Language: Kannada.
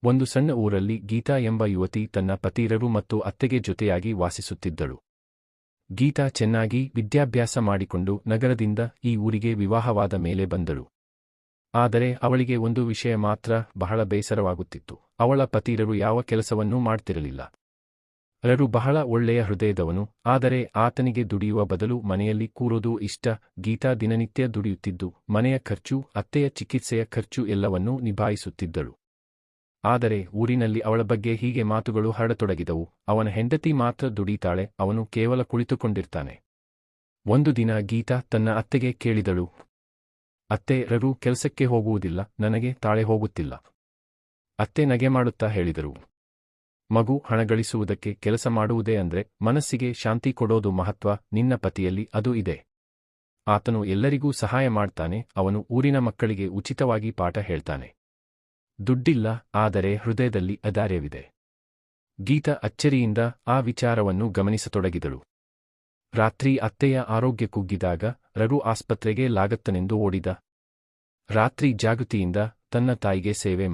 ಒಂದು ಸಣ್ಣ ಊರಲ್ಲಿ ಗೀತಾ ಎಂಬ ಯುವತಿ ತನ್ನ ಪತಿ ರರು ಮತ್ತು ಅತ್ತೆಗೆ ಜೊತೆಯಾಗಿ ವಾಸಿಸುತ್ತಿದ್ದಳು. ಗೀತಾ ಚೆನ್ನಾಗಿ ವಿದ್ಯಾಭ್ಯಾಸ ಮಾಡಿಕೊಂಡು ನಗರದಿಂದ ಈ ಊರಿಗೆ ವಿವಾಹವಾದ ಮೇಲೆ ಬಂದಳು. ಆದರೆ ಅವಳಿಗೆ ಒಂದು ವಿಷಯ ಮಾತ್ರ ಬಹಳ ಬೇಸರವಾಗುತ್ತಿತ್ತು. ಅವಳ ಪತಿ ರರು ಯಾವ ಕೆಲಸವನ್ನೂ ಮಾಡ್ತಿರಲಿಲ್ಲ. ರರು ಬಹಳ ಒಳ್ಳೆಯ ಹೃದಯದವನು, ಆದರೆ ಆತನಿಗೆ ದುಡಿಯುವ ಬದಲು ಮನೆಯಲ್ಲಿ ಕೂರೋದು ಇಷ್ಟ. ಗೀತಾ ದಿನನಿತ್ಯ ದುಡಿಯುತ್ತಿದ್ದು ಮನೆಯ ಖರ್ಚು, ಅತ್ತೆಯ ಚಿಕಿತ್ಸೆಯ ಖರ್ಚು ಎಲ್ಲವನ್ನೂ ನಿಭಾಯಿಸುತ್ತಿದ್ದಳು. ಆದರೆ ಊರಿನಲ್ಲಿ ಅವಳ ಬಗ್ಗೆ ಹೀಗೆ ಮಾತುಗಳು ಹರಡತೊಡಗಿದವು. ಅವನ ಹೆಂಡತಿ ಮಾತ್ರ ದುಡೀತಾಳೆ, ಅವನು ಕೇವಲ ಕುಳಿತುಕೊಂಡಿರ್ತಾನೆ. ಒಂದು ದಿನ ಗೀತಾ ತನ್ನ ಅತ್ತೆಗೆ ಕೇಳಿದಳು, ಅತ್ತೆ, ರರು ಕೆಲಸಕ್ಕೆ ಹೋಗುವುದಿಲ್ಲ, ನನಗೆ ತಾಳೆ ಹೋಗುತ್ತಿಲ್ಲ. ಅತ್ತೆ ನಗೆ ಮಾಡುತ್ತಾ ಹೇಳಿದರು, ಮಗು, ಹಣ ಗಳಿಸುವುದಕ್ಕೆ ಕೆಲಸ ಮಾಡುವುದೇ ಅಂದ್ರೆ ಮನಸ್ಸಿಗೆ ಶಾಂತಿ ಕೊಡೋದು ಮಹತ್ವ. ನಿನ್ನ ಪತಿಯಲ್ಲಿ ಅದು ಇದೆ. ಆತನು ಎಲ್ಲರಿಗೂ ಸಹಾಯ ಮಾಡ್ತಾನೆ. ಅವನು ಊರಿನ ಮಕ್ಕಳಿಗೆ ಉಚಿತವಾಗಿ ಪಾಠ ಹೇಳ್ತಾನೆ. ದುಡ್ಡಿಲ್ಲ, ಆದರೆ ಹೃದಯದಲ್ಲಿ ಔದಾರ್ಯವಿದೆ. ಗೀತಾ ಅಚ್ಚರಿಯಿಂದ ಆ ವಿಚಾರವನ್ನು ಗಮನಿಸತೊಡಗಿದಳು. ರಾತ್ರಿ ಅತ್ತೆಯ ಆರೋಗ್ಯ ಕುಗ್ಗಿದಾಗ ರರು ಆಸ್ಪತ್ರೆಗೆ ಲಾಗತ್ತನೆಂದು ಓಡಿದ. ರಾತ್ರಿ ಜಾಗೃತಿಯಿಂದ ತನ್ನ ತಾಯಿಗೆ ಸೇವೆ